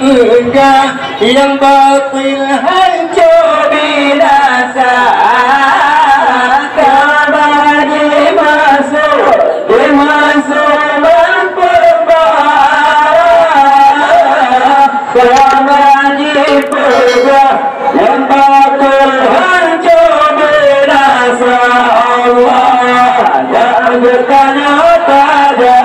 megah, yang batil hancur binasa. Kabar dimasuk berperang, kabar dipegang, yang batil hancur binasa. Allah yang bertanya pada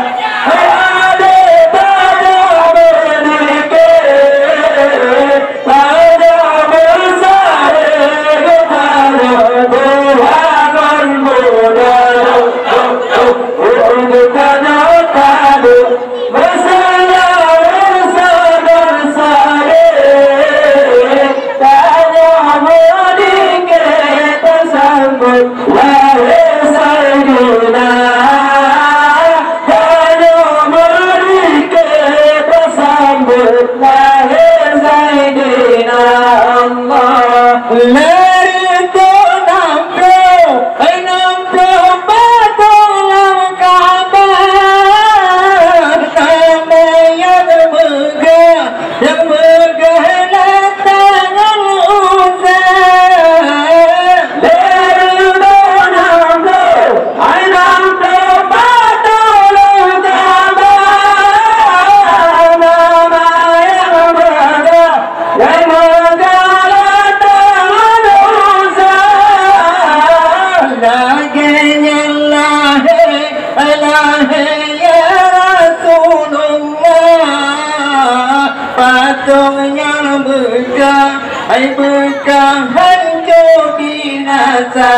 berkah hancur binasa.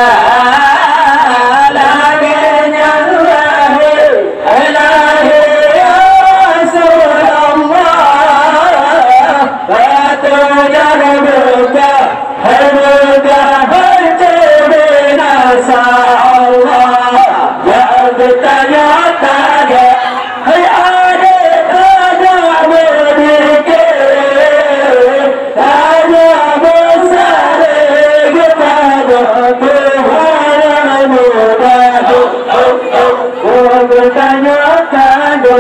Laganya lahir ya Rasulullah, patutnya berkah hancur binasa. Allah yang bertanya-tanya, hai adik ada berpikir, tanya bersalik kepada Tuhan yang muda. Bertanya-tanya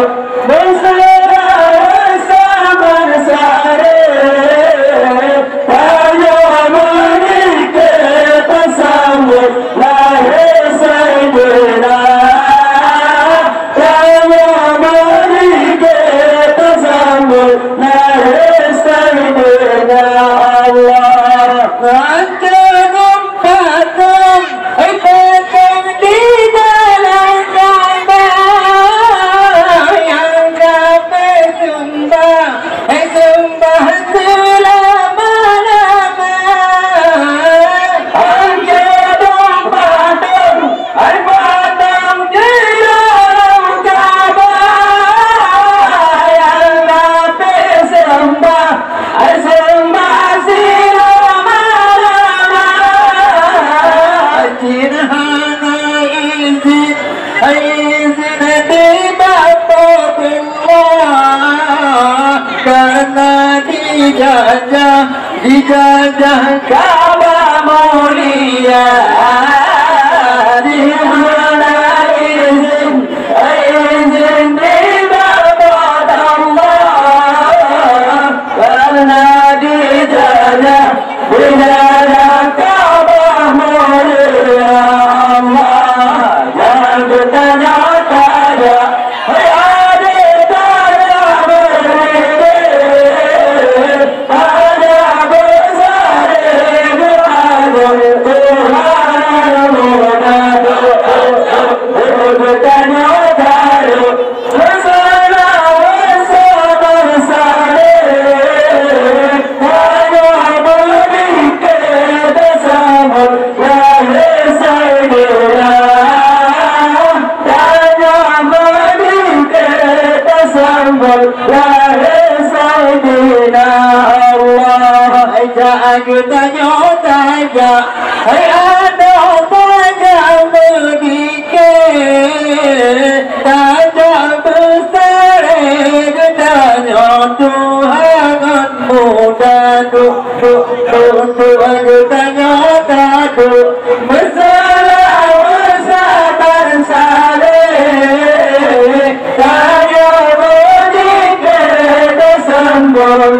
berserah sama salih, tanya menikah tersambut lahir Sayyidina. Tanya menikah tersambut lahir Sayyidina. Allah antum patung patung di dalam Ka'bah, yang kafir sembah selama-lama. Antum patung di dalam Ka'bah, yang kafir sembah karena dijajah Ka'bah mulia. Di mana izin didapat Allah, karena dijajah Ka'bah mulia. Allah yang bertanya-tanya, hai adik tanya berpikir, tanya bersalik kepada Tuhan yang muda. Bertanya-tanya bersalah bersalih, tanya berpikir tersambut lahir Sayyidina. Lahir Sayyidina. Allah aku tanya-tanya, hai ada tanya berpikir, tanya bersalik, tanya Tuhan muda. Aku tanya-tanya bersalah bersabar saleh, tanya bersambung